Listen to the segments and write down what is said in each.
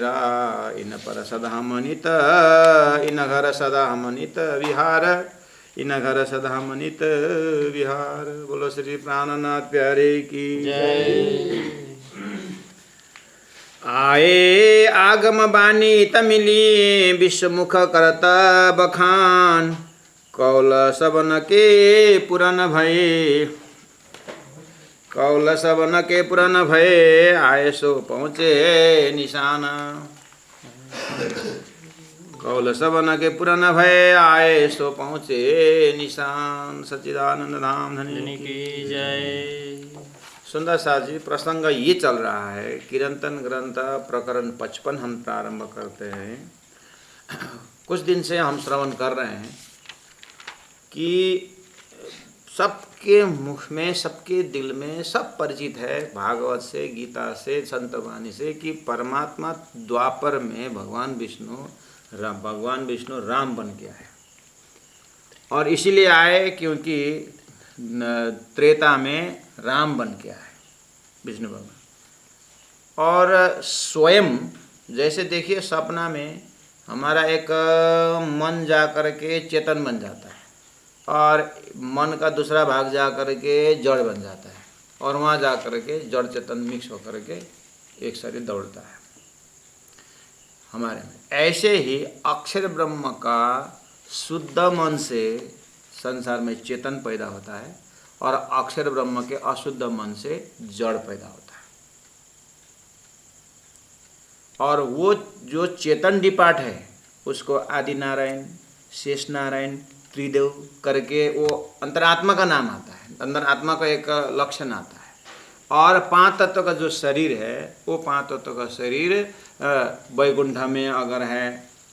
इन पर सदा मनित इन घर सदा मनित विहार इन घर सदा मनित विहार। बोलो श्री प्राणनाथ प्यारे की जय। आए आगम बानी तमिली विश्वमुख करत बखान कौल सबन के पुरन भये कौल सबन के पुरन भये आए सो पहुँचे निशाना। कौल सबन के पुरन भये आए सो पहुँचे निशान। सच्चिदानंद धाम धनी की जय। सुंदर साथ जी, प्रसंग ये चल रहा है कीर्तन ग्रंथ प्रकरण 55 हम प्रारंभ करते हैं। कुछ दिन से हम श्रवण कर रहे हैं कि सबके मुख में सबके दिल में सब परिचित है भागवत से गीता से संत वाणी से कि परमात्मा द्वापर में भगवान विष्णु राम बन गया है। और इसीलिए आए क्योंकि त्रेता में राम बन गया है विष्णु भगवान। और स्वयं जैसे देखिए सपना में हमारा एक मन जा कर के चेतन बन जाता है और मन का दूसरा भाग जा कर के जड़ बन जाता है और वहाँ जा कर के जड़ चेतन मिक्स होकर के एक शरीर दौड़ता है हमारे में। ऐसे ही अक्षर ब्रह्म का शुद्ध मन से संसार में चेतन पैदा होता है और अक्षर ब्रह्म के अशुद्ध मन से जड़ पैदा होता है। और वो जो चेतन डिपार्ट है उसको आदि नारायण शेष नारायण त्रिदेव करके वो अंतरात्मा का नाम आता है। अंतरात्मा का एक लक्षण आता है। और 5 तत्व का जो शरीर है वो 5 तत्व का शरीर वैकुंठ में अगर है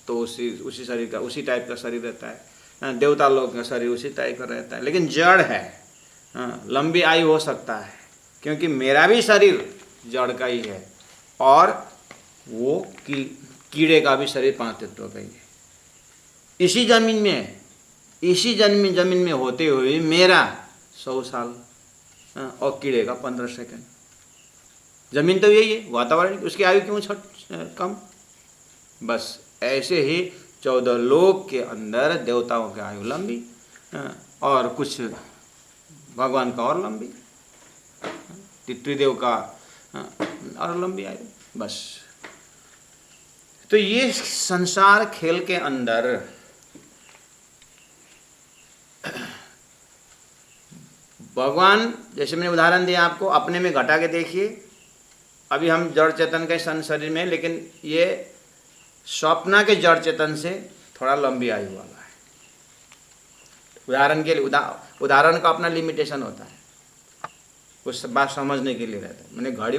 तो उसी शरीर का उसी टाइप का शरीर रहता है। देवता लोग का शरीर उसी टाइप का रहता है। लेकिन जड़ है, लंबी आयु हो सकता है क्योंकि मेरा भी शरीर जड़ का ही है और वो कीड़े का भी शरीर 5 तत्व का ही है। इसी जमीन में इसी जमीन में होते हुए मेरा 100 साल और कीड़े का 15 सेकंड। जमीन तो यही है, वातावरण, उसकी आयु क्यों कम। बस ऐसे ही 14 लोक के अंदर देवताओं की आयु लंबी और कुछ भगवान का और लंबी, त्रिदेव का और लंबी आयु। बस तो ये संसार खेल के अंदर भगवान, जैसे मैंने उदाहरण दिया आपको, अपने में घटा के देखिए। अभी हम जड़ चेतन के शरीर में, लेकिन ये स्वप्न के जड़ चेतन से थोड़ा लंबी आयु वाला है। उदाहरण के लिए उदाहरण का अपना लिमिटेशन होता है, कुछ बात समझने के लिए रहता है। मैंने घड़ी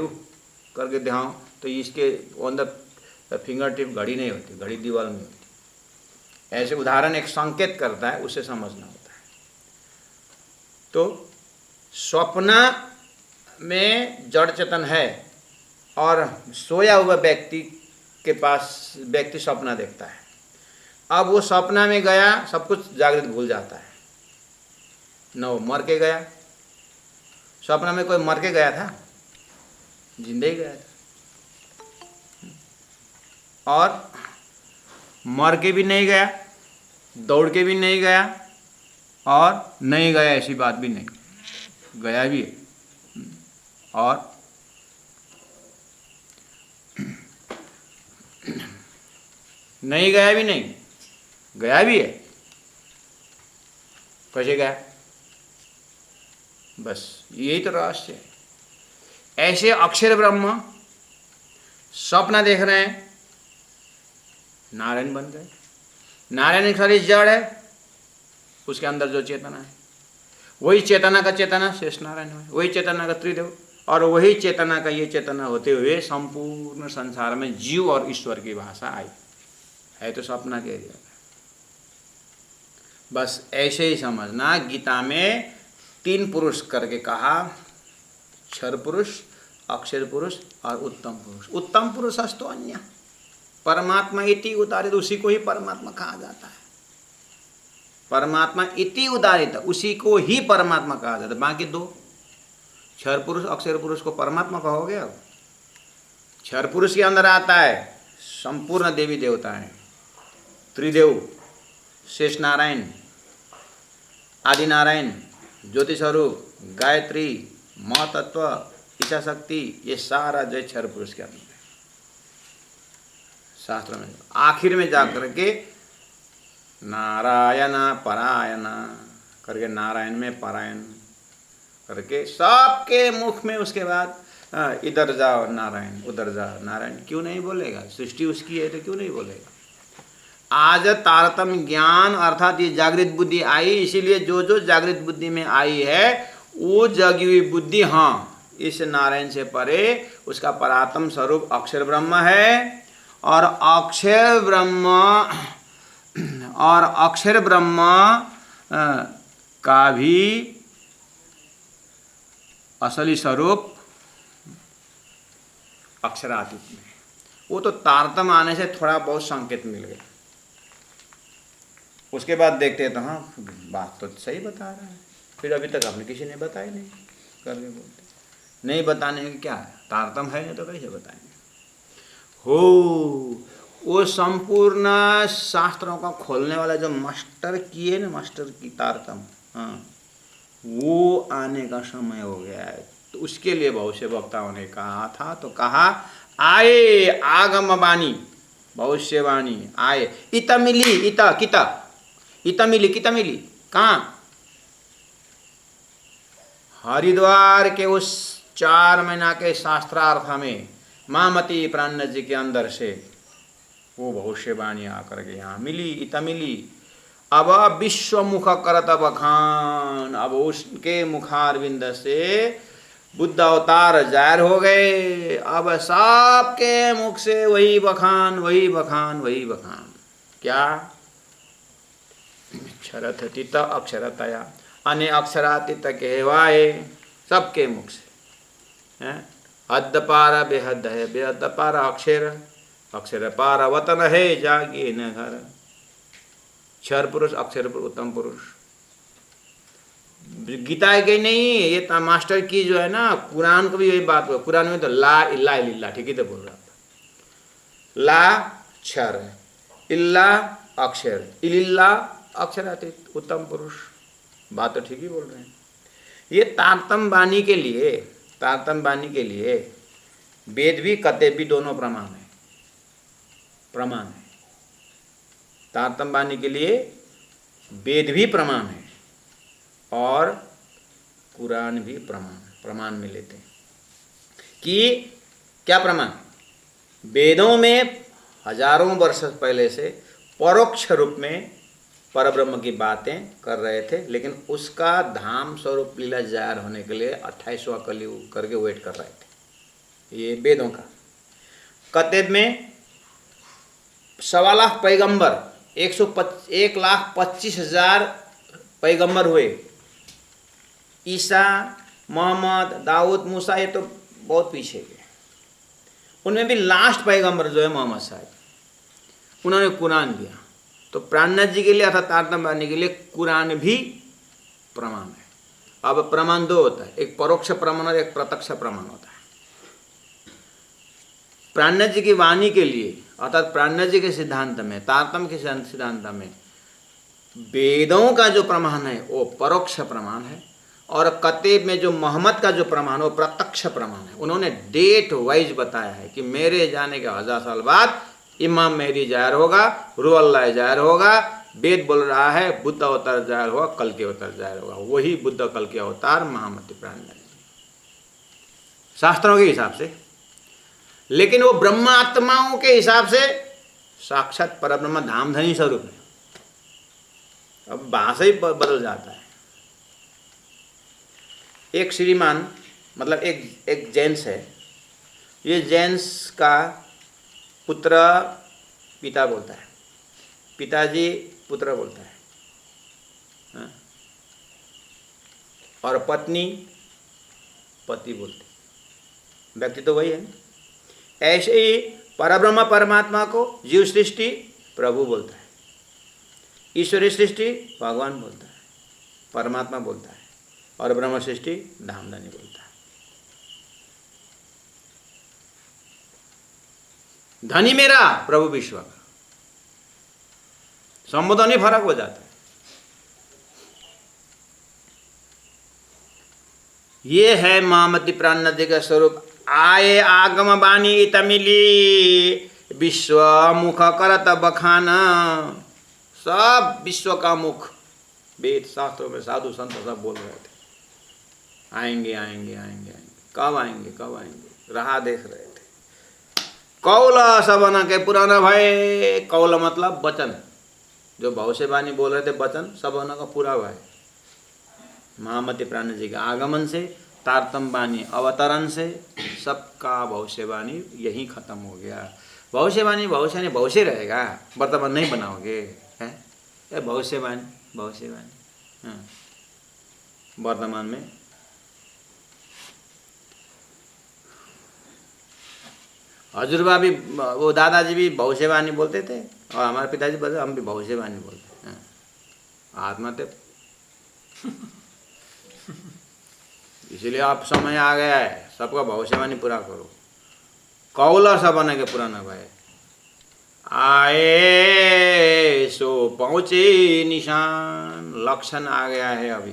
करके दिखाऊं तो इसके ऑन द फिंगर टिप घड़ी नहीं होती, घड़ी दीवार में होती। ऐसे उदाहरण एक संकेत करता है, उसे समझना होता है। तो स्वप्न में जड़ चेतन है और सोया हुआ व्यक्ति के पास व्यक्ति सपना देखता है। अब वो सपना में गया, सब कुछ जागृत भूल जाता है न, वो मर के गया। सपना में कोई मर के गया था, जिंदा ही गया था। और मर के भी नहीं गया, दौड़ के भी नहीं गया और नहीं गया ऐसी बात भी नहीं, गया भी है। और नहीं गया भी नहीं, गया भी है। कैसे गया? बस यही तो रहस्य है। ऐसे अक्षर ब्रह्म स्वप्न देख रहे हैं, नारायण बन गए। नारायण का शरीर जड़ है, उसके अंदर जो चेतना है वही चेतना का चेतना शेष नारायण है, वही चेतना का त्रिदेव और वही चेतना का ये चेतना होते हुए संपूर्ण संसार में जीव और ईश्वर की भाषा आई है। तो सपना के एरिया में बस ऐसे ही समझना। गीता में 3 पुरुष करके कहा, क्षर पुरुष, अक्षर पुरुष और उत्तम पुरुष। उत्तम पुरुष अस्तो अन्य, परमात्मा इति उदारित, उसी को ही परमात्मा कहा जाता है। परमात्मा इति उदारित, उसी को ही परमात्मा कहा जाता है। बाकी 2 क्षर पुरुष अक्षर पुरुष को परमात्मा कहोगे। अब क्षर पुरुष के अंदर आता है संपूर्ण देवी देवता हैं, त्रिदेव, शेष नारायण, आदि नारायण, ज्योति स्वरूप, गायत्री, महातत्व, ईशा शक्ति, ये सारा जो क्षर पुरुष के अंदर है। शास्त्र में आखिर में जाकर के नारायण परायण करके, नारायण में परायण करके सबके मुख में उसके बाद इधर जाओ नारायण, उधर जाओ नारायण, क्यों नहीं बोलेगा? सृष्टि उसकी है तो क्यों नहीं बोलेगा? आज तारतम्य ज्ञान अर्थात ये जागृत बुद्धि आई, इसीलिए जो जो जागृत बुद्धि में आई है वो जगी हुई बुद्धि, हाँ, इस नारायण से परे उसका परात्म स्वरूप अक्षर ब्रह्म है। और अक्षर ब्रह्म का भी असली स्वरूप अक्षरातीत में, वो तो तारतम्य आने से थोड़ा बहुत संकेत मिल गया। उसके बाद देखते हैं तो हाँ बात तो सही बता रहा है, फिर अभी तक आपने किसी ने बताया नहीं करके बोलते नहीं, बताने की क्या है, तारतम्य है नहीं तो कैसे बताएंगे? हो वो संपूर्ण शास्त्रों का खोलने वाला जो मास्टर की है ना, मास्टर की तारतम्य, हाँ, वो आने का समय हो गया है। तो उसके लिए बहुत से वक्ताओं ने कहा था, तो कहा आए आगम वाणी, भविष्यवाणी आए, इत मिली, इत मिली कहाँ? हरिद्वार के उस 4 महीना के शास्त्रार्थ में मामती प्राण जी के अंदर से वो भविष्यवाणी आकर के यहाँ मिली, इत मिली। अब विश्वमुख करत बखान, अब उसके मुखारविंद से बुद्ध अवतार जाहिर हो गए। अब सबके मुख से वही बखान, वही बखान, वही बखान। क्या? अक्षरथित अक्षरतया, अने अक्षरातीत कहवाए, सबके मुख से हैं। हद पार बेहद है, बेहद पार अक्षर, अक्षर पार वतन है, जागे न घर। क्षर पुरुष, अक्षर पुरुष, उत्तम पुरुष। गीता के नहीं, ये मास्टर की जो है ना, कुरान को भी यही बात हुआ। कुरान में तो ला इल्ला इल्ला, ठीक ही तो बोल रहा था। ला क्षर, इल्ला अक्षर, इल्ला अक्षरातीत, उत्तम पुरुष। बात तो ठीक ही बोल रहे हैं। ये तारतम्य वाणी के लिए, तारतम्य वाणी के लिए वेद भी कते भी दोनों प्रमाण है, प्रमाण है। तारतम्य वाणी के लिए वेद भी प्रमाण है और कुरान भी प्रमाण में लेते हैं। कि क्या प्रमाण? वेदों में हजारों वर्ष पहले से परोक्ष रूप में परब्रह्म की बातें कर रहे थे, लेकिन उसका धाम स्वरूप लीला जाहिर होने के लिए 28वां कलयुग करके वेट कर रहे थे। ये वेदों का कतेब में 1.25 लाख पैगंबर, 1,25,000 पैगंबर हुए। ईसा, मोहम्मद, दाऊद, मूसा, ये तो बहुत पीछे गए। उनमें भी लास्ट पैगंबर जो है मोहम्मद साहब, उन्होंने कुरान दिया। तो प्राणनाथ जी के लिए अर्थात तारतम्य वाणी के लिए कुरान भी प्रमाण है। अब प्रमाण दो होता है, एक परोक्ष प्रमाण और एक प्रत्यक्ष प्रमाण होता है। प्राणनाथ जी की वाणी के लिए अर्थात प्राणनाथ जी के सिद्धांत में, तारतम्य के सिद्धांत में वेदों का जो प्रमाण है वो परोक्ष प्रमाण है, और कतेब में जो मोहम्मद का जो प्रमाण है वो प्रत्यक्ष प्रमाण है। उन्होंने डेट वाइज बताया है कि मेरे जाने के 1000 साल बाद इमाम मेहदी जाहिर होगा, रूह अल्लाह जाहिर होगा। वेद बोल रहा है बुद्ध अवतार जाहिर होगा, कल के अवतार जाहिर होगा। वही बुद्ध कल के अवतार महामती प्राणनाथ शास्त्रों के हिसाब से, लेकिन वो ब्रह्मात्माओं के हिसाब से साक्षात परब्रह्म धामधनी स्वरूप है। अब भाषा ही बदल जाता है। एक श्रीमान मतलब एक जेंट्स है, ये जेंट्स का पुत्र पिता बोलता है, पिताजी पुत्र बोलता है, हाँ? और पत्नी पति बोलती, व्यक्ति तो वही है। ऐसे ही परब्रह्म परमात्मा को जीव सृष्टि प्रभु बोलता है, ईश्वरी सृष्टि भगवान बोलता है, परमात्मा बोलता है, और ब्रह्म सृष्टि धामधनी बोलता है। धनी मेरा प्रभु विश्व का, संबोधन ही फर्क हो जाता है। ये है महामती प्राण नदी का स्वरूप। आए आगम बानी तमिली, विश्व मुख करत बखान। सब विश्व का मुख, वेद शास्त्रों में साधु संत सब बोल रहे थे, आएंगे आएंगे आएंगे आएंगे, कब आएंगे कब आएंगे, राह देख रहे थे। कौल सबन के पुराना भय, कौल मतलब वचन, जो भविष्य वाणी बोल रहे थे वचन, सबन का पूरा हुआ है। महामती प्राण जी के आगमन से, तारतम वाणी अवतरण से सबका भविष्यवाणी यही खत्म हो गया। भविष्यवाणी भविष्य नहीं, भविष्य रहेगा, वर्तमान नहीं बनाओगे है। ये भविष्यवाणी भविष्यवाणी वर्तमान में। हजूरबा भी, वो दादाजी भी भविष्यवाणी बोलते थे, और हमारे पिताजी बोलते, हम भी भविष्यवाणी बोलते हैं। आत्मा तो इसलिए आप समय आ गया है, सबका भविष्यवाणी पूरा करो। कौला सबन के पुराना भाई, आए सो पहुँचे निशान, लक्षण आ गया है अभी।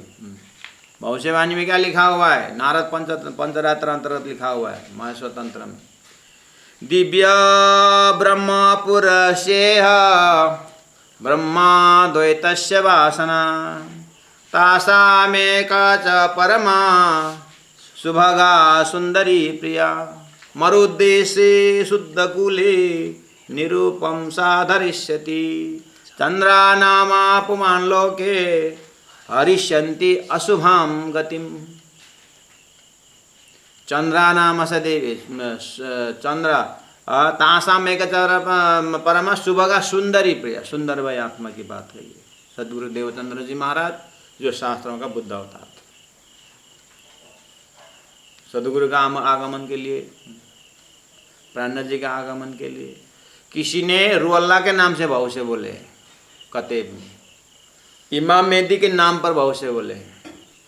भविष्यवाणी में क्या लिखा हुआ है? नारद पंचरात्र अंतर्गत लिखा हुआ है महेश्वर तंत्र में। दिव्य ब्रह्मपुर सेह ब्रह्मा द्वैतस्य वासना, तासामेका च परमा सुभगा सुंदरी प्रिया, मरुद्देशे शुद्धकूले निरूपम साधरिष्यति, चंद्रानामापुमान लोके हरिष्यन्ति अशुभाम गतिम। चंद्रानाम सदेवी चंद्र तासाम एक परमा सुभगा सुंदरी प्रिया, सुंदर भाई आत्मा की बात है ये। सदगुरु देवचंद्र जी महाराज जो शास्त्रों का बुद्ध अवतार थे, सदगुरु का आगमन के लिए, प्राणनाथ जी का आगमन के लिए किसी ने रू अल्लाह के नाम से भविष्य बोले, कतेब में इमाम मेहदी के नाम पर भविष्य बोले,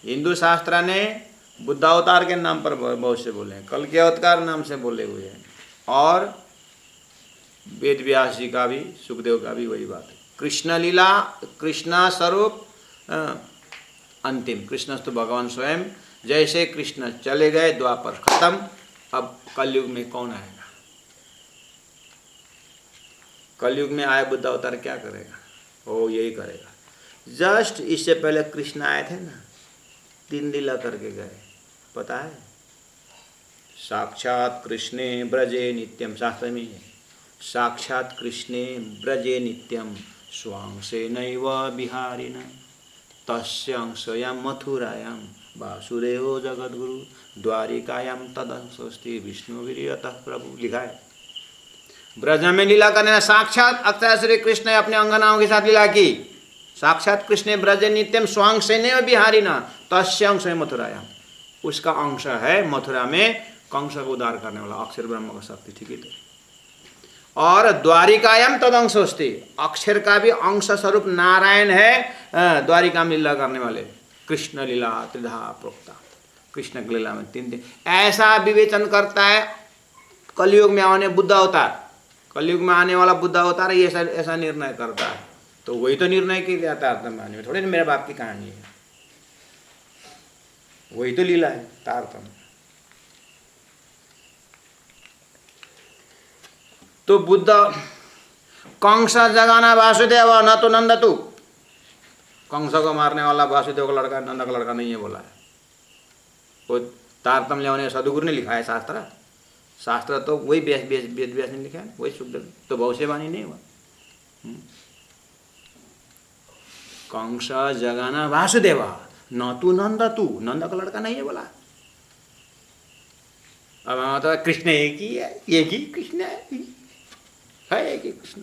हिंदू शास्त्र ने बुद्ध अवतार के नाम पर भविष्य बोले, कल के अवतार नाम से बोले हुए हैं, और वेद व्यास जी का भी, सुखदेव का भी वही बात है। कृष्ण लीला, कृष्ण स्वरूप अंतिम, कृष्ण तो भगवान स्वयं। जैसे कृष्ण चले गए, द्वापर खत्म, अब कलयुग में कौन आएगा? कलयुग में आए बुद्ध अवतार क्या करेगा? वो यही करेगा। जस्ट इससे पहले कृष्ण आए थे ना, 3 लीला करके गए, पता है? साक्षात कृष्णे ब्रजे नित्यम, शास्त्र में है, साक्षात कृष्णे ब्रजे नित्यम स्वांसे नैव बिहारिण तस्य अंशयाम मथुरायाम वासुदेवो जगद्गुरु द्वारिकायाम तदंशोस्ति विष्णुवीर्यतः प्रभु, लिखा है। ब्रज में लीला करने, साक्षात अक्षय श्री कृष्ण ने अपने अंगनाओं के साथ लीला की। साक्षात कृष्ण ब्रजे नित्यम स्वांसे नैव बिहारिण तस्य अंश मथुरायाम, उसका अंश है मथुरा में कंस को उद्धार करने वाला अक्षर ब्रह्म का शक्ति, ठीक है। और द्वारिकायाम तद अंशोस्ति, अक्षर का भी अंश स्वरूप नारायण है, द्वारिका में लीला करने वाले। कृष्ण लीला त्रिधा प्रोक्ता, कृष्ण की लीला में 3 दिन। ऐसा विवेचन करता है कलयुग में आने बुद्ध अवतार, कलयुग में आने वाला बुद्ध अवतार ये ऐसा निर्णय करता है। तो वही तो निर्णय किया जाता है तारतम्य में, थोड़ी मेरे बाप की कहानी है, वही तो लीला है तारतम्य। तो बुद्ध कंस जगाना वासुदेव न तो नंद तू, कंस को मारने वाला वासुदेव का लड़का नंद का लड़का नहीं है बोला है। वो तारतम्य ने सदगुरु ने लिखा है शास्त्र, शास्त्र तो वही वेद व्यास ने लिखा है, वही सुखदेव, तो भविष्यवाणी नहीं हुआ। कंस जगाना वासुदेव न तू नंद तू, नंद का लड़का नहीं है बोला। अब तो कृष्ण एक ही है, एक ही कृष्ण है एक ही कृष्ण।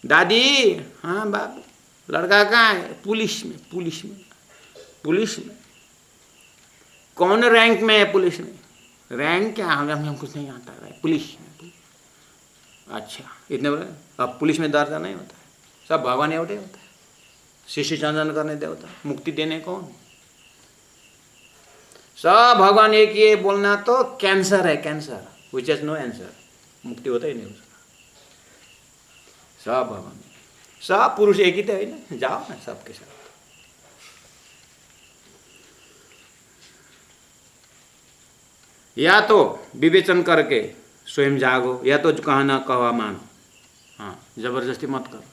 दादी, हाँ बाप, लड़का कहाँ है? पुलिस में, पुलिस में, पुलिस में। कौन रैंक में है पुलिस में? रैंक क्या, हमें कुछ नहीं आता है, पुलिस में। अच्छा, इतने बोले। अब पुलिस में दर्जा नहीं होता है, सब भगवान एवटे होता है, शिष्य चंदन करने देवता, मुक्ति देने कौन? सब भगवान एक ही बोलना तो कैंसर है, cancer which is no answer. मुक्ति होता ही नहीं उसका। सब भगवान, सब पुरुष एक ही तो है ना, जाओ ना सबके साथ। या तो विवेचन करके स्वयं जागो, या तो कहा ना कहा मानो। हाँ, जबरदस्ती मत करो।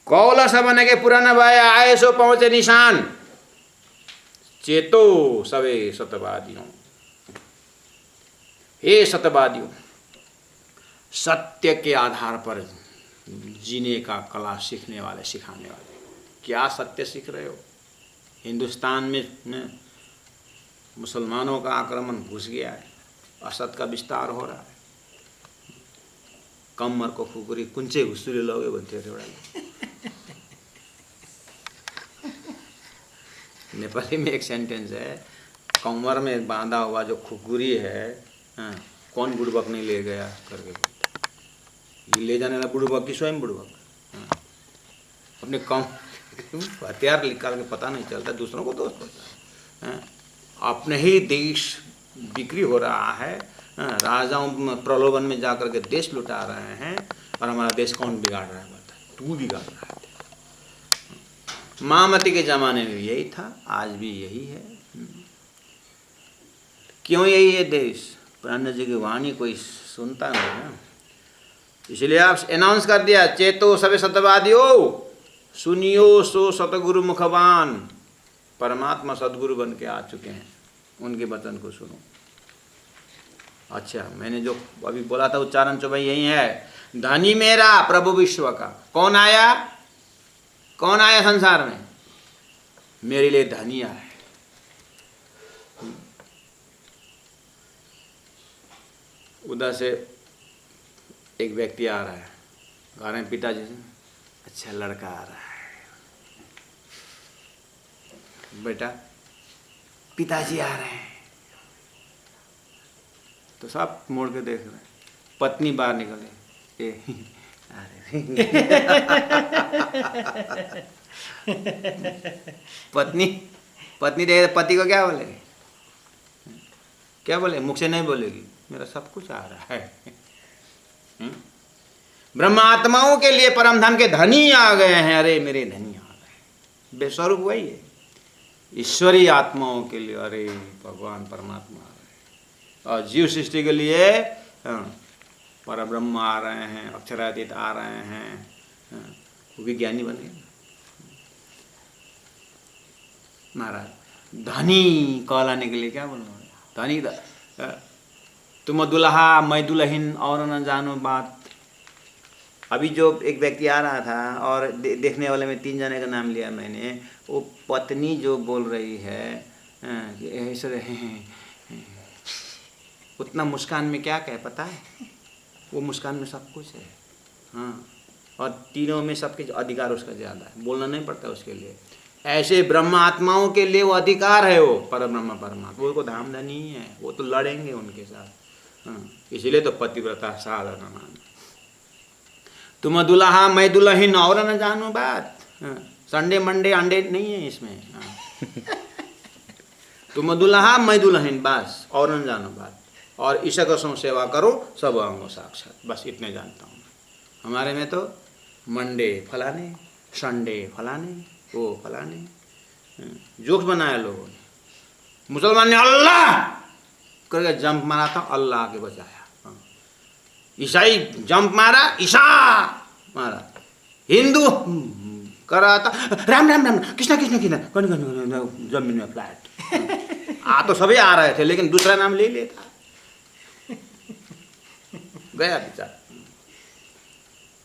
कौला सा बने के पुराना भाई आए सो पहुंचे निशान, चेतो सवे सतवादियों। हे सत्यवादियों, सत्य के आधार पर जीने का कला सीखने वाले, सिखाने वाले, क्या सत्य सीख रहे हो? हिंदुस्तान में मुसलमानों का आक्रमण घुस गया है, असत का विस्तार हो रहा है। कमर को खुकुरी कुंचे घुसुरी लोगे बोलते थे। नेपाली में एक सेंटेंस है, कमर में बांधा हुआ जो खुकुरी है, कौन बुड़बक नहीं ले गया करके बोलते। ये ले जाने वाला बुड़बक की स्वयं बुड़बक। अपने कम हथियार निकाल के पता नहीं चलता, दूसरों को दोष देता है। अपने ही देश बिक्री हो रहा है, राजाओं प्रलोभन में जाकर के देश लुटा रहे हैं, और हमारा देश कौन बिगाड़ रहा है? बता, तू बिगाड़ रहा है। महामती के जमाने में यही था, आज भी यही है। क्यों यही है देश? प्राण जी की वाणी कोई सुनता नहीं ना, इसलिए आप अनाउंस कर दिया, चेतो सवे सत्यवादियो, सुनियो सो सतगुरु मुखवान। परमात्मा सदगुरु बन के आ चुके हैं, उनके वचन को सुनो। अच्छा, मैंने जो अभी बोला था उच्चारण तो भाई यही है, धनी मेरा प्रभु विश्व का। कौन आया? कौन आया संसार में? मेरे लिए धनी आया है। उधर से एक व्यक्ति आ रहा है, कह रहे हैं पिताजी से, अच्छा लड़का आ रहा है। बेटा, पिताजी आ रहे हैं। तो सब मोड़ के देख रहे हैं। पत्नी बाहर निकले, पत्नी देखे, पति को क्या बोलेगी? क्या बोले? मुख से नहीं बोलेगी, मेरा सब कुछ आ रहा है। ब्रह्मात्माओं के लिए परम धन के धनी आ गए हैं। अरे मेरे धनी आ गए। बेस्वरूप वही है। ईश्वरीय आत्माओं के लिए अरे भगवान परमात्मा आ रहे हैं, और जीव सृष्टि के लिए पर ब्रह्म आ रहे हैं, अक्षरातीत आ रहे हैं, वो भी ज्ञानी बन गए महाराज। धनी कहलाने के लिए क्या बोलना? धनी तुम दुल्हा मैं दुल्हन और न जानो बात। अभी जो एक व्यक्ति आ रहा था और देखने वाले में 3 जने का नाम लिया मैंने, वो पत्नी जो बोल रही है ऐसे उतना मुस्कान में क्या कहे पता है? वो मुस्कान में सब कुछ है। हाँ, और तीनों में सबके अधिकार उसका ज़्यादा है, बोलना नहीं पड़ता उसके लिए। ऐसे ब्रह्म आत्माओं के लिए वो अधिकार है, वो पर ब्रह्म परमात्मा, वो धाम धनी है, वो तो लड़ेंगे उनके साथ। हाँ, इसलिए तो पतिव्रता साधना मान। तुम दुल्हा मैं दुल्हन और न जानो बात। संडे मंडे अंडे नहीं है इसमें। तुम दुल्हा मैं दुल्हन, बस, और न जानो बात। और ईशकसों सेवा करो सब अंगों साक्षात, बस इतने जानता हूँ। हमारे में तो मंडे फलाने, संडे फलाने, वो फलाने, जोक्स बनाया लोगों ने। मुसलमान ने अल्लाह करके जंप मारा था, अल्लाह आके बचाया। ईसाई जंप मारा, ईसा मारा। हिंदू कर रहा था राम राम राम कृष्णा कृष्णा कृष्णा, जमीन में फ्लैट। आ तो सभी आ रहे थे, लेकिन दूसरा नाम ले लेता, गया बेचारा।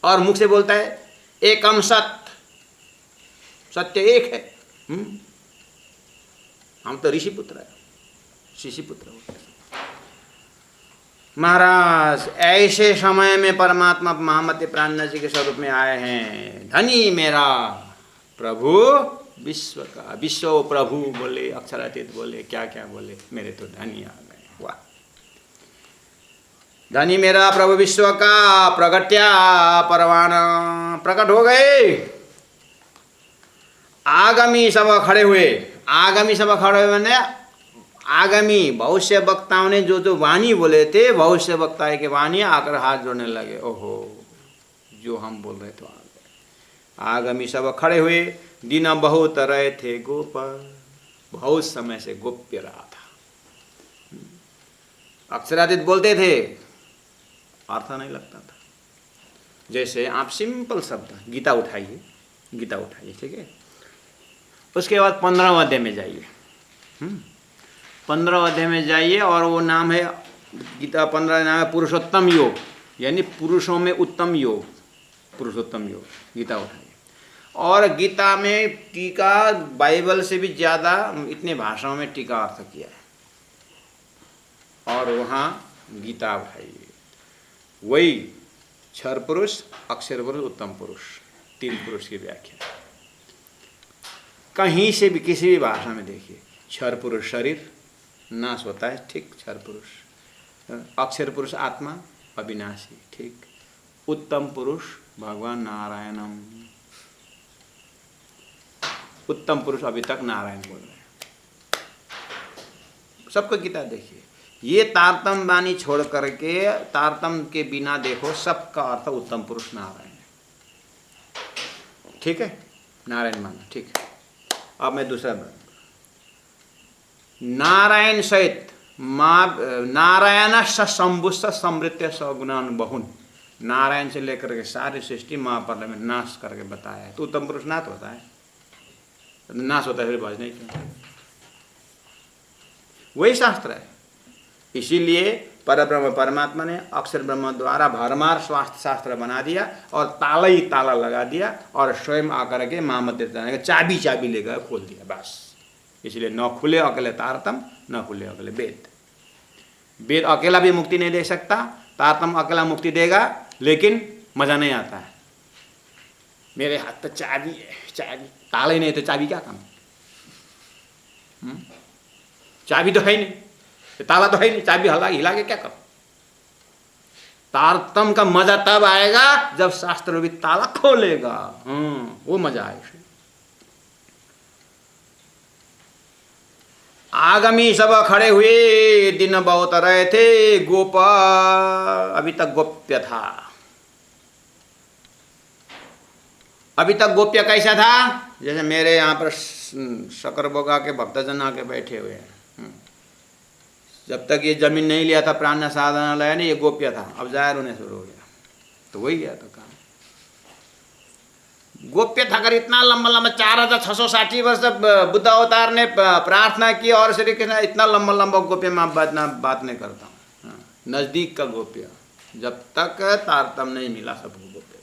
और मुख से बोलता है एकम सत्य, सत्य एक है। हम तो ऋषि पुत्र है, शिशि पुत्र होते हैं। महाराज ऐसे समय में परमात्मा महामती प्राणनाथ जी के स्वरूप में आए हैं। धनी मेरा प्रभु विश्व का, विश्व प्रभु बोले, अक्षरातीत बोले, क्या क्या बोले, मेरे तो धनी आ गए। वाह, धनी मेरा प्रभु विश्व का, प्रगट्या परवाना, प्रकट हो गए। आगामी सब खड़े हुए। आगामी सब खड़े हुए मैंने आगामी भविष्य वक्ताओं ने जो जो वाणी बोले थे, भविष्य वक्ता के वाणी आकर हाथ जोड़ने लगे। ओहो, जो हम बोल रहे थे आ गए। आगामी सब खड़े हुए, दिन बहुत रहे थे गोप, बहुत समय से गोप्य रहा था। अक्षरातीत बोलते थे, अर्थ नहीं लगता था। जैसे आप सिंपल शब्द गीता उठाइए, गीता उठाइए, ठीक है, उसके बाद 15वें अध्याय में जाइए, 15वें अध्याय में जाइए और वो नाम है गीता 15 नाम है पुरुषोत्तम योग, यानी पुरुषों में उत्तम योग, पुरुषोत्तम योग। गीता उठाइए और गीता में टीका बाइबल से भी ज़्यादा इतने भाषाओं में टीका अर्थ किया है। और वहाँ गीता उठाइए, वही क्षर पुरुष, अक्षर पुरुष, उत्तम पुरुष, 3 पुरुष की व्याख्या कहीं से भी किसी भी भाषा में देखिए। क्षर पुरुष शरीर नाश होता है, ठीक, क्षर पुरुष। अक्षर पुरुष आत्मा अविनाशी, ठीक। उत्तम पुरुष भगवान नारायणम, उत्तम पुरुष अभी तक नारायण बोल रहे हैं। सबको गीता देखिए, ये तारतम वाणी छोड़ करके, तारतम के बिना देखो, सबका अर्थ उत्तम पुरुष नारायण है, ठीक है, नारायण माना, ठीक है। अब मैं दूसरा बात, नारायण सहित नारायण शंभुष समृत्य सगुणान बहुन, नारायण से लेकर के सारी सृष्टि महापर्ल में नाश करके बताया है। तो उत्तम पुरुष नाश होता है, नाश होता है, फिर बात नहीं क्यों? वही शास्त्र है। इसीलिए परब्रह्म परमात्मा ने अक्षर ब्रह्म द्वारा भरमार स्वास्थ्य शास्त्र बना दिया और ताला ही ताला लगा दिया और स्वयं आकर के महामंत्र चाबी चाबी लेकर खोल दिया, बस। इसलिए न खुले अकेले तारतम, न खुले अकेले वेद। वेद अकेला भी मुक्ति नहीं दे सकता, तारतम अकेला मुक्ति देगा, लेकिन मजा नहीं आता है। मेरे हाथ तो चाबी है, चाबी, ताला ही नहीं तो चाबी क्या काम? चाबी तो है ही नहीं, ताला तो है नहीं, चाबी हिला के क्या कर? तारतम का मजा तब आएगा जब शास्त्र भी ताला खोलेगा, वो मजा आएगा। आगमी सब खड़े हुए, दिन बहुत रहे थे गोप, अभी तक गोप्य था। अभी तक गोप्य कैसा था? जैसे मेरे यहाँ पर शकरबोगा के भक्तजन आके बैठे हुए हैं। जब तक ये जमीन नहीं लिया था प्राण साधनालय ने, ये गोप्य था। अब जाहिर होने शुरू हो गया, तो वही गया था काम। गोप्य था कर इतना लंबा लंबा 4660 वर्ष बुद्ध अवतार ने प्रार्थना की और श्री कृष्ण इतना लंबा लंबा गोप्य में बात नहीं करता हूँ। नजदीक का गोप्य, जब तक तारतम नहीं मिला सबको गोप्य था।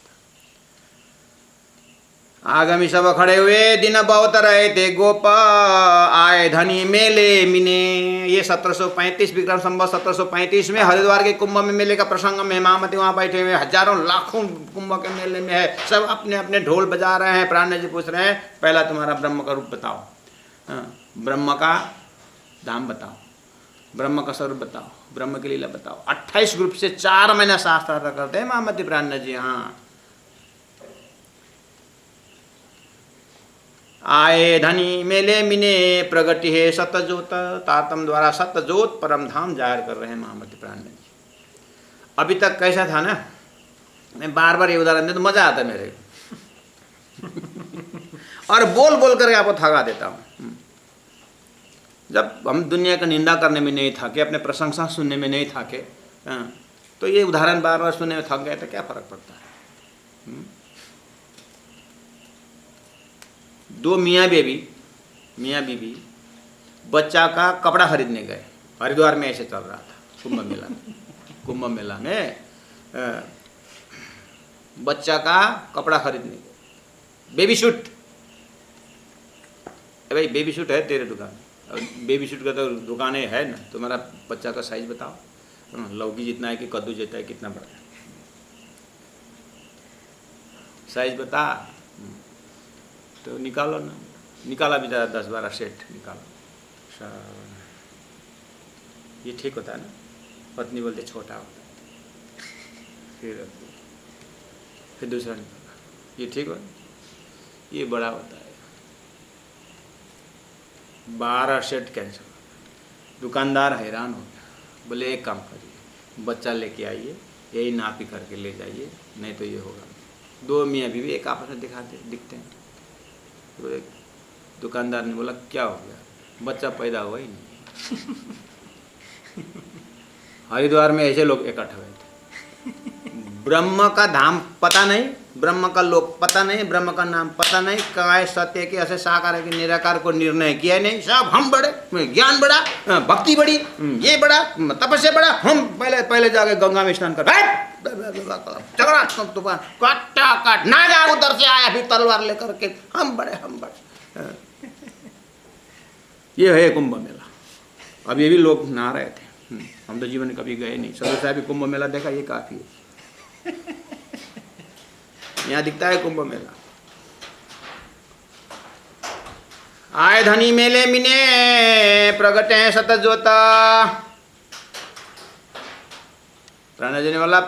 आगमी सब खड़े हुए, दिन बहुत रहे थे गोप, आए धनी मेले मिने। ये 1735 विक्रम संवत 1735 में हरिद्वार के कुंभ में मेले का प्रसंग में महामती वहाँ बैठे हुए, हजारों लाखों कुंभ के मेले में है। सब अपने अपने ढोल बजा रहे हैं। प्राण जी पूछ रहे हैं, पहला तुम्हारा ब्रह्म का रूप बताओ, ब्रह्म का धाम बताओ, ब्रह्म का स्वरूप बताओ, ब्रह्म की लीला बताओ। 28 ग्रुप से 4 महीना शास्त्र करते हैं महामती प्राण जी। हाँ, आए धनी मेले मिने, प्रगति है सतजोत, तारतम द्वारा सतजोत परम धाम जाहिर कर रहे हैं महामती प्राण जी। अभी तक कैसा था ना, मैं बार बार ये उदाहरण दे तो मजा आता है मेरे और बोल बोल करके आपको थका देता हूँ। जब हम दुनिया का निंदा करने में नहीं थके, अपने प्रशंसा सुनने में नहीं थके, तो ये उदाहरण बार बार सुनने में थक गए तो क्या फर्क पड़ता है? 2 मियाँ बीवी बच्चा का कपड़ा खरीदने गए। हरिद्वार में ऐसे चल रहा था कुंभ मेला में। कुंभ मेला में बच्चा का कपड़ा खरीदने गए, बेबी सूट। भाई बेबी सूट है तेरे दुकान, बेबी सूट का तो दुकान है ना, तुम्हारा बच्चा का साइज बताओ, लौकी जितना है कि कद्दू जितना है, कितना बड़ा है, साइज बता। तो निकालो ना, निकाला बेचारा 10-12 सेट निकालो। ये ठीक होता है ना? पत्नी बोलते छोटा होता है, फिर दूसरा निकाला, ये ठीक हो, ये बड़ा होता है। 12 सेट कैंसिल। दुकानदार हैरान हो गया, बोले एक काम करिए, बच्चा लेके आइए, यही नापी करके ले जाइए, नहीं तो ये होगा। दो मियाँ बीवी एक आपस में दिखते हैं। तो एक दुकानदार ने बोला क्या हो गया, बच्चा पैदा हुआ ही नहीं। हरिद्वार में ऐसे लोग इकट्ठे हुए थे, ब्रह्म का धाम पता नहीं, ब्रह्म का लोक पता नहीं, ब्रह्म का नाम पता नहीं, काय सत्य के ऐसे साकार के निराकार को निर्णय किया नहीं। सब हम बड़े, ज्ञान बड़ा, भक्ति बड़ी, ये बड़ा, तपस्या बड़ा, हम पहले जाके गंगा में स्नान कर, झगड़ा तूफान काट ना जा, उधर से आया फिर तलवार लेकर के, हम बड़े। ये है कुंभ मेला। अब ये भी लोग नहा रहे थे, हम तो जीवन में कभी गए नहीं। सदर साहब कुंभ मेला देखा, ये काफी है। यहाँ दिखता है कुंभ मेला। आए धनी मेले मिने प्रगटे सत जोता। प्राण देने वाला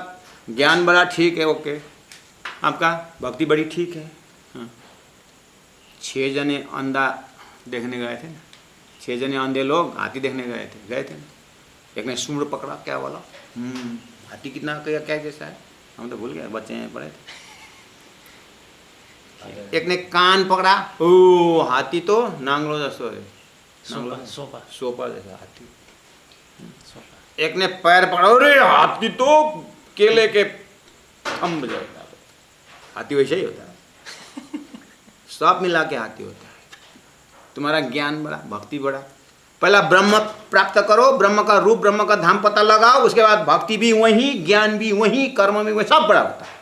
ज्ञान बड़ा ठीक है, ओके, आपका भक्ति बड़ी ठीक है। हाँ। 6 जने अंधा देखने गए थे, 6 जने अंधे लोग हाथी देखने गए थे। एक ने सूंड पकड़ा, क्या बोला, हाथी कितना क्या जैसा है, हम तो भूल गए, बच्चे हैं पढ़े थे। एक ने कान पकड़ा, ओ हाथी तो नांगलो जैसा है, सोपा जैसा हाथी। एक ने पैर पकड़ा, अरे हाथी तो केले के थंब जाएगा, हाथी वैसे ही होता है। सब मिला के हाथी होता है। तुम्हारा ज्ञान बड़ा, भक्ति बड़ा, पहला ब्रह्म प्राप्त करो, ब्रह्म का रूप, ब्रह्म का धाम पता लगाओ, उसके बाद भक्ति भी वही, ज्ञान भी वही, कर्म भी वही, सब बड़ा होता है।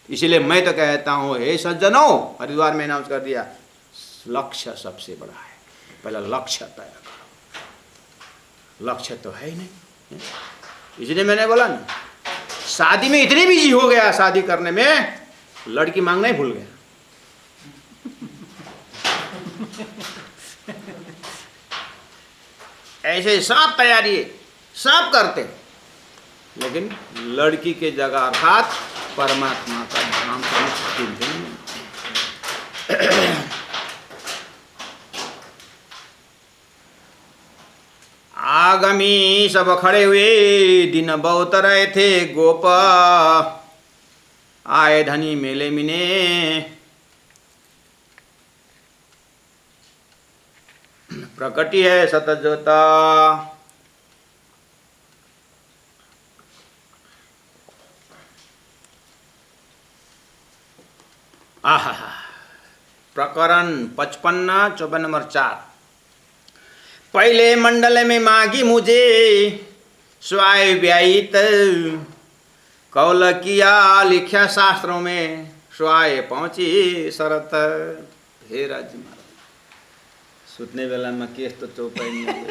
इसलिए मैं तो कहता हूँ, हे सज्जनों, हरिद्वार में अनाउंस कर दिया, लक्ष्य सबसे बड़ा है, पहला लक्ष्य तय करो। लक्ष्य तो है ही नहीं, इसलिए मैंने बोला ना, शादी में इतने बिजी हो गया, शादी करने में लड़की मांगना ही भूल गया। ऐसे सब तैयारी सब करते, लेकिन लड़की के जगह अर्थात परमात्मा का धाम चिंतन नहीं। आगमी सब खड़े हुए, दिन बहुत रहे थे गोप, आए धनी मेले मिने। प्रकटी है सतजोता। आहा, प्रकरण 55 चौबा नंबर 4। पहले मंडल में मांगी मुझे स्वाय व्यायित, कौल किया लिखा शास्त्रों में, स्वाय पहुंची शरत। हे राज्य महाराज, सुतने बेला में केस तो चौपाई नहीं,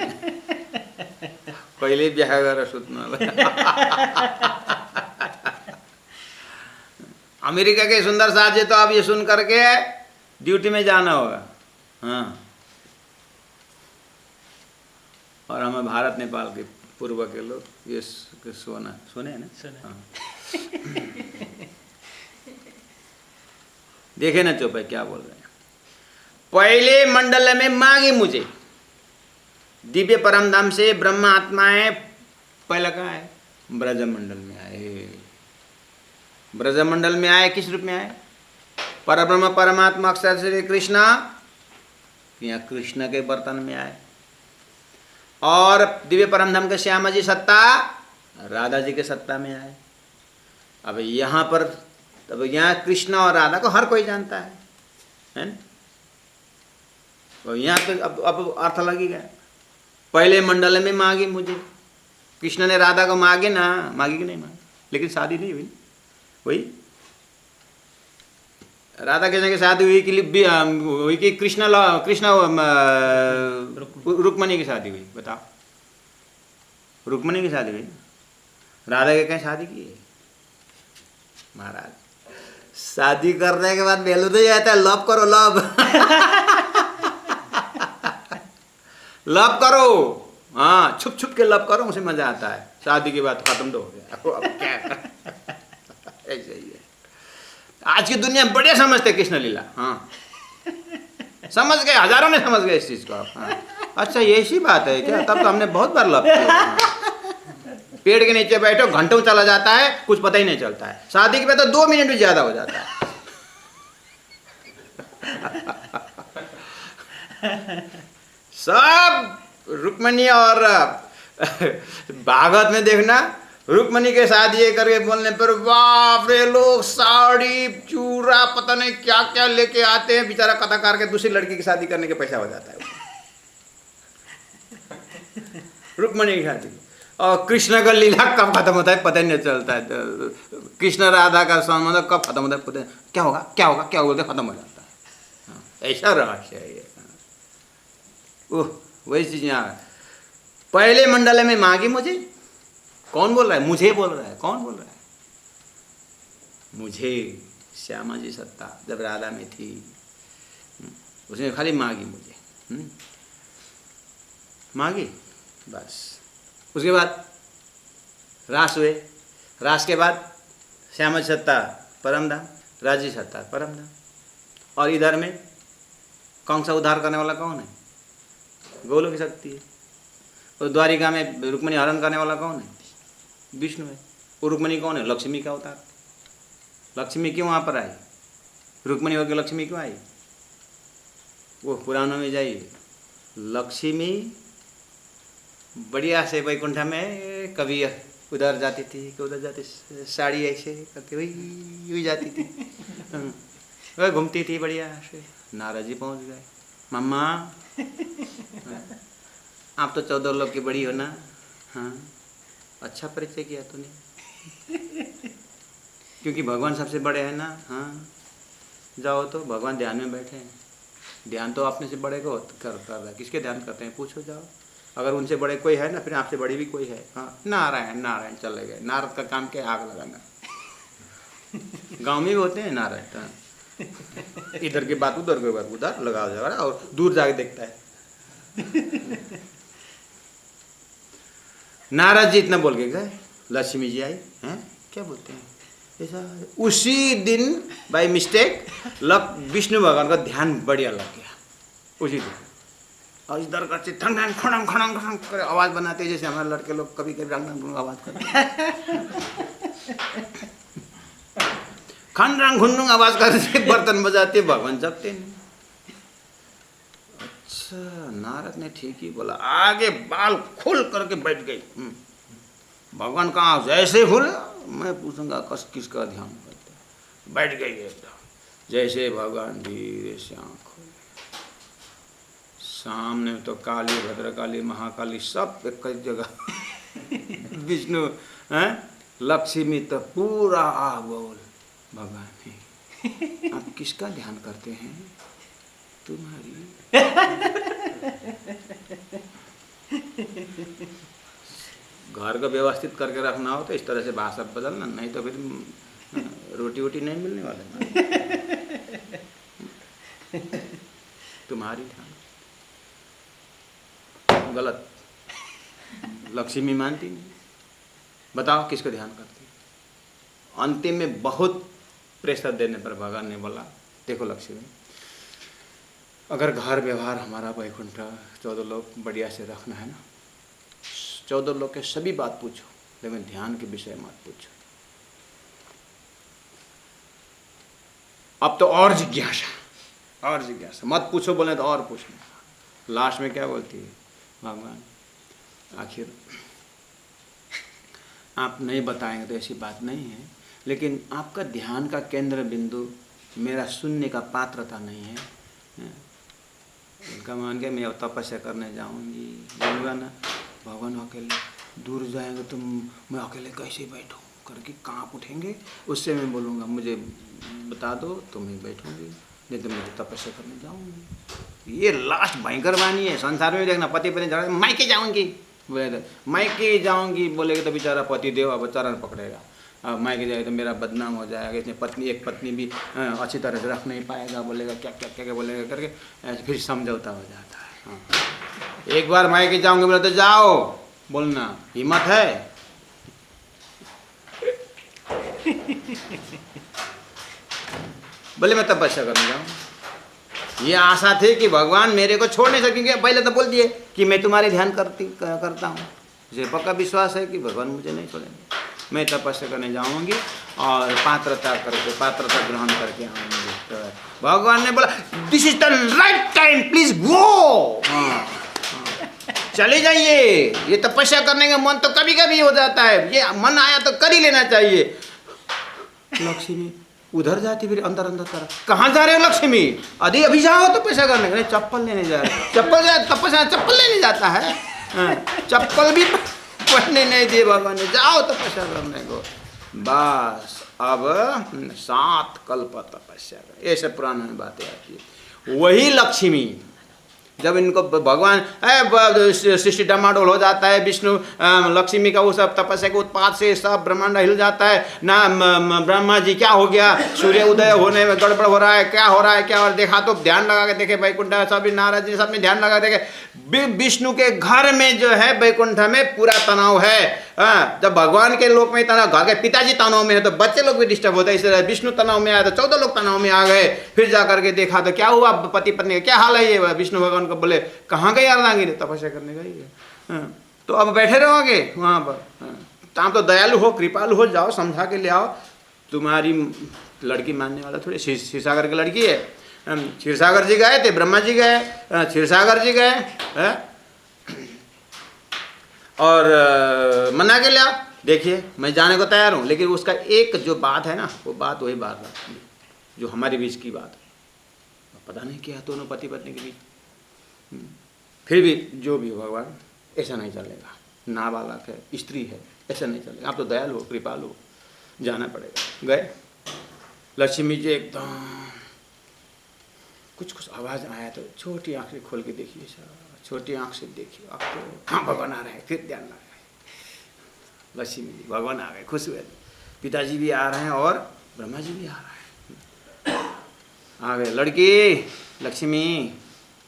पहले ब्याह गरेर सुत्नु। अमेरिका के सुंदर साजे तो अब ये सुन करके ड्यूटी में जाना होगा। हाँ, और हमें भारत नेपाल के पूर्व के लोग ये सुने हैं ना। हाँ। देखे ना चौपाई क्या बोल रहे हैं। पहले मंडल में मांगे मुझे, दिव्य परम धाम से ब्रह्म आत्माएं पहला कहाँ है, ब्रजमंडल में आए। ब्रजमंडल में आए, किस रूप में आए, परब्रह्म परमात्मा अक्षर श्री कृष्णा, यहाँ कृष्ण के बर्तन में आए। और दिव्य परम धाम के श्यामा जी सत्ता राधा जी के सत्ता में आए। अब यहाँ पर, अब यहाँ कृष्ण और राधा को हर कोई जानता है ना? तो यहाँ तो अब अर्थ लगी गया। पहले मंडल में मांगी मुझे, कृष्ण ने राधा को मांगे ना, मांगी कि नहीं मांगी, लेकिन शादी नहीं हुई। वही राधा कृष्ण की शादी हुई कि कृष्ण रुक्मणी की शादी हुई, बताओ। रुक्मणी की शादी हुई, राधा के कहीं शादी की है? महाराज, शादी करने के बाद वैल्यू तो आता है, लव करो, लव। लव करो, हाँ, छुप छुप के लव करो, उसे मजा आता है। शादी के बाद खत्म तो हो गया, अब क्या। ऐसे ही है। आज की दुनिया बढ़िया समझते कृष्ण लीला। हाँ, समझ गए, हजारों ने समझ गए इस चीज को। हाँ, अच्छा ऐसी बात है क्या? तब तो हमने बहुत बार लव किया। पेड़ के नीचे बैठो, घंटों चला जाता है, कुछ पता ही नहीं चलता है। शादी के बाद तो 2 मिनट भी ज्यादा हो जाता है। सब रुक्मणी और भागवत में देखना, रुक्मणी के साथ ये करके बोलने पर बाप रे, लोग साड़ी चूड़ा पता नहीं क्या क्या लेके आते हैं। बेचारा कथाकार के दूसरी लड़की की शादी करने के पैसा हो जाता है रुक्मणी की शादी। और कृष्ण का लीला कब खत्म होता है पता ही नहीं चलता है। कृष्ण राधा का संबंध कब खत्म होता है पता नहीं, क्या होगा क्या होगा क्या होगा, खत्म हो जाता है। ऐसा रहस्य है ये। ओह, वही चीज यहाँ पहले मंडल में मांगी मुझे। कौन बोल रहा है? मुझे बोल रहा है। कौन बोल रहा है? मुझे। श्यामा जी सत्ता जब राधा में थी, उसने खाली मांगी मुझे, मांगी बस। उसके बाद रास हुए, रास के बाद श्यामा जी सत्ता परमधाम, राजी सत्ता परमधाम। और इधर में कंस उद्धार करने वाला कौन है? गोलोक की शक्ति है। और द्वारिका में रुक्मणी हरण करने वाला कौन है? विष्णु है। वो रुक्मणी कौन है? लक्ष्मी का अवतार। लक्ष्मी क्यों वहाँ पर आई? रुक्मणी होकर लक्ष्मी क्यों आई? वो पुराणों में जाइए, लक्ष्मी बढ़िया से वैकुंठ में कभी उधर जाती थी, उधर जाती, साड़ी ऐसे करके वही जाती थी, वह घूमती थी बढ़िया से। नारद जी पहुँच गए, मम्मा आप तो 14 लोग की बड़ी हो ना। हाँ, अच्छा परिचय किया तूने, क्योंकि भगवान सबसे बड़े हैं ना। हाँ, जाओ तो भगवान ध्यान में बैठे हैं। ध्यान तो अपने से बड़े को कर रहा है, किसके ध्यान करते हैं पूछो जाओ। अगर उनसे बड़े कोई है ना, फिर आपसे बड़ी भी कोई है। हाँ, नारायण नारायण चले गए। नारद का काम क्या? आग लगाना। गाँव में भी होते हैं नारद, इधर की बात उधर की बात उधर लगा जाएगा और दूर जाके देखता है। नारद जी इतना बोल के गए, लक्ष्मी जी आई हैं, क्या बोलते हैं ऐसा। उसी दिन बाय मिस्टेक विष्णु भगवान का ध्यान बढ़िया लग गया उसी दिन। और इधर करते ठंग ठंग खड़ंग खड़ंग खड़ंग कर आवाज बनाते, जैसे हमारे लड़के लोग कभी कभी रंग आवाज करते, खंडंग खुंडंग आवाज करते, बर्तन बजाते, भगवान जगते नहीं। अच्छा, नारद ने ठीक ही बोला। आगे बाल खोल करके बैठ गई। भगवान कहाँ? जैसे खोले मैं पूछूंगा किसका ध्यान करते। बैठ गई एकदम। जैसे भगवान धीरे से आँख खोले, सामने तो काली, भद्रकाली, महाकाली सब एक जगह। विष्णु हैं, लक्ष्मी तो पूरा आ बोल। भगवान है, आप किसका ध्यान करते हैं? तुम्हारी। घर को व्यवस्थित करके रखना हो तो इस तरह से भाषा बदलना, नहीं तो फिर रोटी वोटी नहीं मिलने वाले। तुम्हारी ध्यान गलत, लक्ष्मी मानती नहीं। बताओ किसको ध्यान करती? अंतिम में बहुत प्रेशर देने पर भगवान ने बोला, देखो लक्ष्मी, अगर घर व्यवहार हमारा वैकुंठ 14 लोग बढ़िया से रखना है ना, 14 लोग के सभी बात पूछो, लेकिन ध्यान के विषय मत पूछो। अब तो और जिज्ञासा मत पूछो, बोले तो और पूछना। लास्ट में क्या बोलती है भगवान? आखिर आप नहीं बताएंगे तो ऐसी बात नहीं है, लेकिन आपका ध्यान का केंद्र बिंदु मेरा सुनने का पात्रता नहीं है। उनका मान के मैं अब तपस्या करने जाऊंगी, बोलूँगा ना भगवान अकेले दूर जाएंगे तो मैं अकेले कैसे बैठूँ करके काँप उठेंगे। उससे मैं बोलूँगा मुझे बता दो तो मैं बैठूँगी, नहीं तो मैं तपस्या करने जाऊँगी। ये लास्ट भयंकर वाणी है। संसार में देखना, पति पत्नी झगड़ा, मायके जाऊँगी बोले तो मायके जाऊँगी बोलेगा तो बेचारा पति देव अब चरण पकड़ेगा। अब मायके जाए तो मेरा बदनाम हो जाएगा, इसमें एक पत्नी भी अच्छी तरह से रख नहीं पाएगा, बोलेगा क्या क्या क्या क्या बोलेगा करके फिर समझौता हो जाता है। हाँ, एक बार मायके जाऊँगे बोले तो जाओ, बोलना हिम्मत है। बोले मैं तपस्या करने जाऊँ। ये आशा थी कि भगवान मेरे को छोड़ नहीं सकेंगे। पहले तो बोल दिए कि मैं तुम्हारे ध्यान करता हूँ। मुझे पक्का विश्वास है कि भगवान मुझे नहीं छोड़ेंगे। मैं तपस्या करने जाऊंगी और पात्रता ग्रहण करके आऊंगी। तो भगवान ने बोला this is the right time, please go. चले जाइए। ये तपस्या करने का मन तो कभी कभी हो जाता है, ये मन आया तो कर ही लेना चाहिए। लक्ष्मी उधर जाती, फिर अंदर तरफ। कहाँ जा रहे हो लक्ष्मी? अभी जाओ तपस्या करने के। चप्पल लेने जा रहे। चप्पल लेने जाता है। चप्पल भी पहनने नहीं दिए भगवान ने। जाओ तपस्या करने को। बस अब 7 कल्प तपस्या कर, ये सब पुराण में बातें आती है। वही लक्ष्मी जब इनको भगवान सृष्टि डमाडोल हो जाता है, विष्णु लक्ष्मी का वो सब तपस्या के उत्पाद से सब ब्रह्मांड हिल जाता है ना। ब्रह्मा जी क्या हो गया, सूर्य उदय होने में गड़बड़ हो रहा है, क्या हो रहा है, क्या और देखा तो ध्यान लगा के देखे वैकुंठ, सब नारद जी सब में ध्यान लगा देखे विष्णु के घर में जो है वैकुंठ में पूरा तनाव है। जब भगवान के लोक में तनाव, घर के पिताजी तनाव में है तो बच्चे लोग भी डिस्टर्ब होते हैं। इसलिए विष्णु तनाव में आया तो 14 लोग तनाव में आ गए। फिर जाकर के देखा तो क्या हुआ, पति पत्नी का क्या हाल है। ये विष्णु भगवान को बोले कहाँ गई अर्धांगिनी? तपस्या करने गई है। तो अब बैठे रहोगे वहाँ पर? आप तो दयालु हो, कृपालु हो, जाओ समझा के ले आओ। तुम्हारी लड़की मानने वाला थोड़ी, क्षीरसागर की लड़की है। क्षीरसागर जी गए थे, ब्रह्मा जी गए, क्षीरसागर जी गए और मना के लिया। देखिए मैं जाने को तैयार हूँ, लेकिन उसका एक जो बात है ना, वो बात वही बात जो हमारे बीच की बात है। पता नहीं क्या दोनों पति पत्नी के बीच। फिर भी जो भी हो भगवान, ऐसा नहीं चलेगा। नाबालक है, स्त्री है, ऐसा नहीं चलेगा। आप तो दयालु हो, कृपालु हो, जाना पड़ेगा। गए। लक्ष्मी जी एकदम कुछ आवाज़ आया तो छोटी आँख से खोल के देखिए, छोटी आँख से देखिए। अब तो हाँ भगवान आ रहे हैं। फिर ध्यान लगा, लक्ष्मी जी भगवान आ गए, खुश हुए। पिताजी भी आ रहे हैं और ब्रह्मा जी भी आ रहे हैं। आ गए लड़की लक्ष्मी,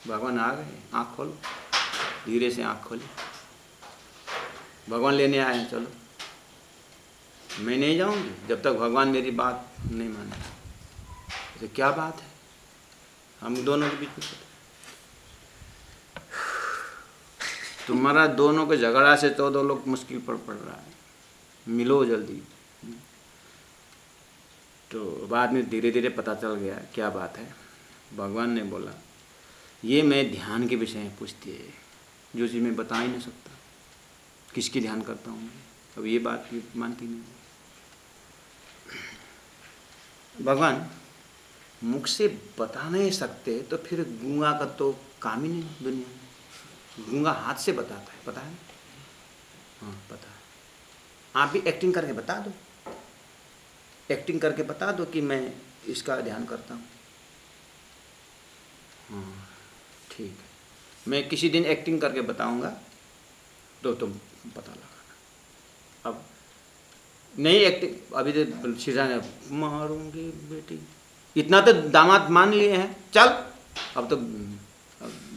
भगवान आ गए। आँख खोलो, धीरे से आँख खोली। भगवान लेने आए हैं, चलो। मैं नहीं जाऊंगी जब तक भगवान मेरी बात नहीं माने। तो क्या बात है हम दोनों के बीच में? तुम्हारा दोनों के झगड़ा से 14 लोग मुश्किल पर पड़ रहा है, मिलो जल्दी। तो बाद में धीरे धीरे पता चल गया क्या बात है। भगवान ने बोला ये मैं ध्यान के विषय में पूछती है, जो चीज़ मैं बता ही नहीं सकता, किसकी ध्यान करता हूँ। अब ये बात भी मानती नहीं। भगवान मुख से बता नहीं सकते तो फिर गूंगा का तो काम ही नहीं दुनिया में। गूंगा हाथ से बताता है, पता है? हाँ पता है। आप भी एक्टिंग करके बता दो, एक्टिंग करके बता दो कि मैं इसका ध्यान करता हूँ। हाँ ठीक है, मैं किसी दिन एक्टिंग करके बताऊंगा तो तुम पता लगाना। अब नहीं एक्टिंग, अभी तो शीशा ने मारूंगी बेटी, इतना तो दामाद मान लिए हैं। चल अब तो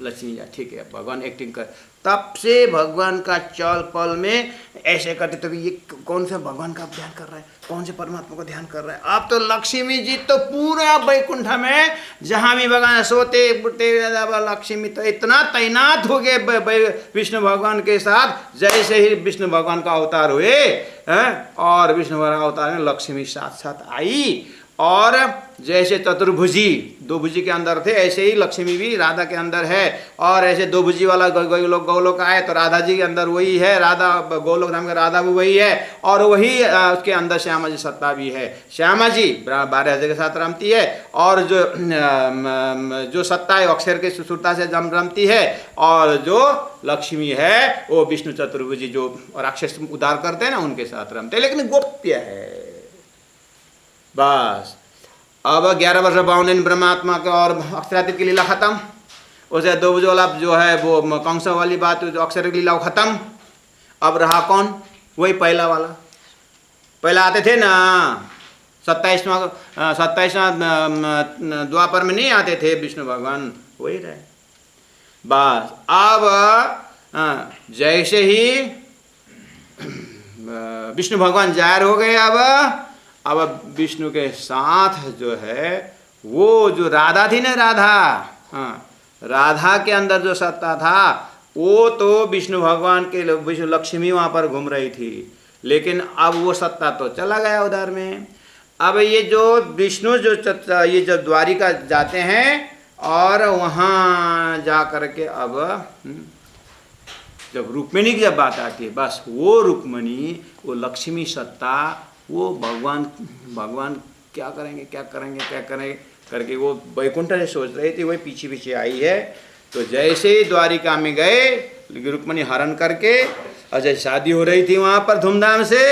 लक्ष्मी जा, ठीक है भगवान एक्टिंग कर। तब से भगवान का चल पल में ऐसे करते, तभी ये कौन सा भगवान का ध्यान कर रहा है, कौन से परमात्मा का ध्यान कर रहा है। अब तो लक्ष्मी जी तो पूरा वैकुंठ में जहाँ भी भगवान सोते बुटे लक्ष्मी तो इतना तैनात हो गए विष्णु भगवान के साथ। जैसे ही विष्णु भगवान का अवतार हुए और विष्णु भगवान का अवतार में लक्ष्मी साथ साथ आई। और जैसे चतुर्भुजी 2 भुजी के अंदर थे, ऐसे ही लक्ष्मी भी राधा के अंदर है। और ऐसे 2 भुजी वाला गोलोक आए तो राधा जी के अंदर वही है, राधा गोलोक धाम का राधा भी वही है। और वही उसके अंदर श्यामा जी सत्ता भी है। श्यामा जी 12 के साथ रमती है और जो सत्ता है अक्षर के सुरता से रमती है। और जो लक्ष्मी है वो विष्णु चतुर्भुजी जो राक्षस उद्धार करते हैं ना उनके साथ रमते हैं, लेकिन गोप्य है। बस अब 11 वर्ष 52 दिन ब्रह्मात्मा के और अक्षरातीत की लीला खत्म। उसे 2 भुज वाला जो है वो कंस वाली बात, जो अक्षर की लीला खत्म। अब रहा कौन? वही पहला वाला। पहला आते थे ना 27वां द्वापर में नहीं आते थे विष्णु भगवान, वही रहे। बस अब जैसे ही विष्णु भगवान जाहिर हो गए, अब विष्णु के साथ जो है वो जो राधा थी ना, राधा, हाँ राधा के अंदर जो सत्ता था वो तो विष्णु भगवान के विष्णु लक्ष्मी वहाँ पर घूम रही थी, लेकिन अब वो सत्ता तो चला गया उधर में। अब ये जो विष्णु जो ये जब द्वारिका जाते हैं और वहाँ जा कर के अब जब रुक्मिणी की जब बात आती है, बस वो रुक्मिणी, वो लक्ष्मी सत्ता, वो भगवान क्या करेंगे क्या करेंगे क्या करेंगे करके वो वैकुंठ से सोच रही थी, वही पीछे पीछे आई है। तो जैसे ही द्वारिका में गए, रुक्मिणी हरण करके, और जैसे शादी हो रही थी वहाँ पर धूमधाम से,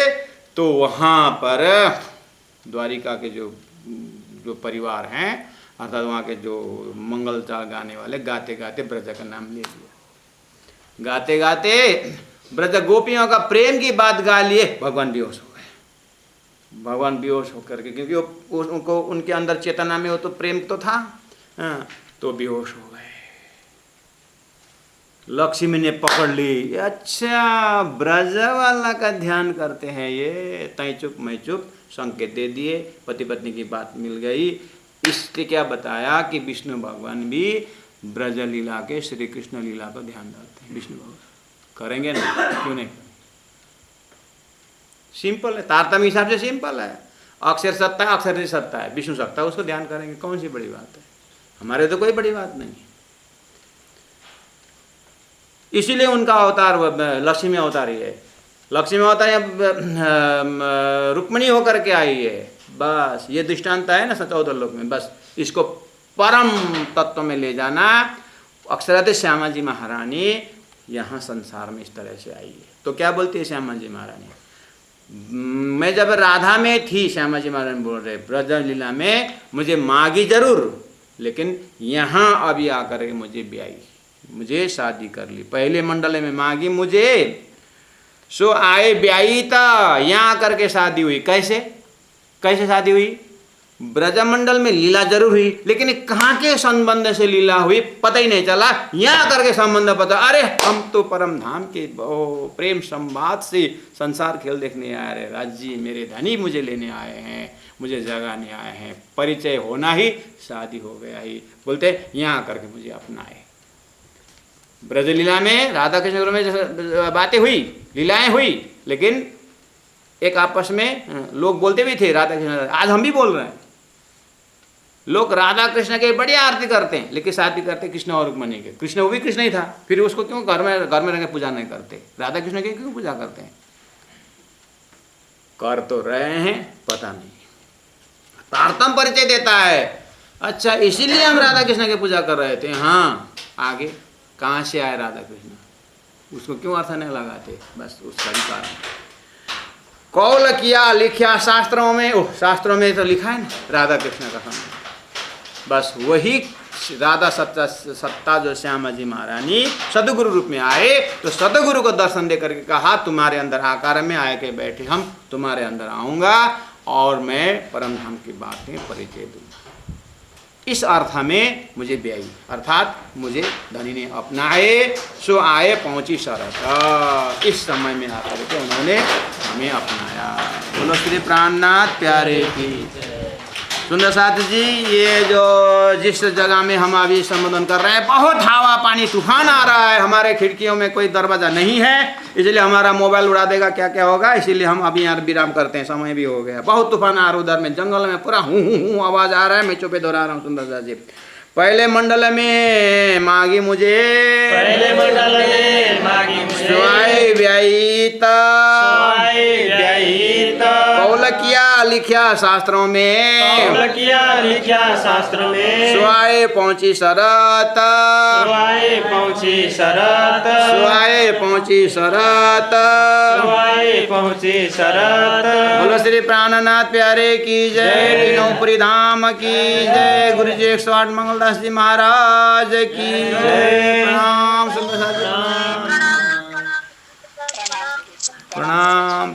तो वहाँ पर द्वारिका के जो परिवार हैं, अर्थात वहाँ के जो मंगल चाल गाने वाले, गाते गाते ब्रज का नाम ले लिया। गाते गाते ब्रज गोपियों का प्रेम की बात गा लिए, भगवान बेहोश हो गए। भगवान बेहोश होकर के, क्योंकि उनको उनके अंदर चेतना में वो तो प्रेम तो था, तो बेहोश हो गए। लक्ष्मी ने पकड़ ली, अच्छा ब्रज वाला का ध्यान करते हैं ये, तय चुप मैं चुप, संकेत दे दिए, पति पत्नी की बात मिल गई। इससे क्या बताया कि विष्णु भगवान भी ब्रज लीला के, श्री कृष्ण लीला पर ध्यान डालते हैं। विष्णु भगवान करेंगे ना, क्यों नहीं? सिंपल है, तारतम्य हिसाब से सिंपल है। अक्षर सत्ता है, अक्षर से सत्ता है, विष्णु सत्ता है, उसको ध्यान करेंगे, कौन सी बड़ी बात है? हमारे तो कोई बड़ी बात नहीं है। इसीलिए उनका अवतार लक्ष्मी अवतार ही है। लक्ष्मी अवतार रुक्मिणी होकर के आई है। बस ये दृष्टांत है ना 14 लोक में, बस इसको परम तत्व में ले जाना। अक्षरते श्यामा जी महारानी यहाँ संसार में इस तरह से आई है। तो क्या बोलती है श्यामा जी महारानी? मैं जब राधा में थी, श्यामा जी महारानी बोल रहे, ब्रज लीला में मुझे मांगी जरूर, लेकिन यहाँ अभी आकर के मुझे ब्याई, मुझे शादी कर ली। पहले मंडल में मांगी मुझे, सो आए ब्याई था, यहाँ करके शादी हुई। कैसे कैसे शादी हुई? ब्रजमंडल में लीला जरूर हुई, लेकिन कहाँ के संबंध से लीला हुई पता ही नहीं चला। यहाँ करके संबंध पता, अरे हम तो परम धाम के प्रेम संवाद से संसार खेल देखने आए रहे, राज्य मेरे धनी मुझे लेने आए हैं, मुझे जगाने आए हैं, परिचय होना ही शादी हो गया ही। बोलते यहाँ करके मुझे अपनाए। ब्रजलीला में राधा कृष्ण में बातें हुई, लीलाएं हुई, लेकिन एक आपस में लोग बोलते भी थे राधा कृष्ण। आज हम भी बोल रहे हैं, लोग राधा कृष्ण के बड़ी आरती करते हैं, लेकिन शादी करते कृष्ण और रुक्मिणी के। कृष्ण वो भी कृष्ण ही था, फिर उसको क्यों घर में रंगे पूजा नहीं करते? राधा कृष्ण की क्यों पूजा करते हैं? कर तो रहे हैं, पता नहीं, तारतम्य परिचय देता है। अच्छा, इसीलिए हम राधा कृष्ण की पूजा कर रहे थे। हाँ, आगे कहाँ से आए राधा कृष्ण, उसको क्यों अर्थ नहीं लगाते? बस उसका ही कारण। कौल किया लिखा शास्त्रों में, शास्त्रों में तो लिखा है ना राधा कृष्ण का संबंध। बस वही राधा सत्ता जो श्यामा जी महारानी सदगुरु रूप में आए, तो सदगुरु को दर्शन दे करके कहा, तुम्हारे अंदर आकार में आए के बैठे, हम तुम्हारे अंदर आऊँगा और मैं परम धाम की बातें परिचय दूँगा। इस अर्थ में मुझे ब्याई, अर्थात मुझे धनी ने अपनाए, सो आए पहुँची शरत। इस समय में आकर के उन्होंने हमें अपनाया। बोलो श्री प्राणनाथ प्यारे की। सुंदर साथ जी, ये जो जिस जगह में हम अभी संबोधन कर रहे हैं, बहुत हवा पानी तूफान आ रहा है। हमारे खिड़कियों में कोई दरवाज़ा नहीं है, इसलिए हमारा मोबाइल उड़ा देगा, क्या क्या होगा, इसीलिए हम अभी यहाँ विराम करते हैं। समय भी हो गया, बहुत तूफान आ रहा है उधर में, जंगल में पूरा हूँ आवाज़ आ रहा है। मैं चुपे दोहरा रहा हूँ। सुंदर साथ जी, पहले मंडल में मांगी मुझे, पहले मंडल में मांगी मुझे, स्वाय व्यायिता कौल किया लिखा शास्त्रों में, कौल किया लिखा शास्त्र में, स्वाय पहुँची शरत, स्वाय पहुँची शरत, स्वाय पहुँची शरत, स्वाय पहुँची शरत। बोलो श्री प्राणनाथ प्यारे की जय, तीनों धाम की जय, गुरु जी 108 मंगलदास जी महाराज की जय। प्रणाम सुंदर साथ जी, प्रणाम।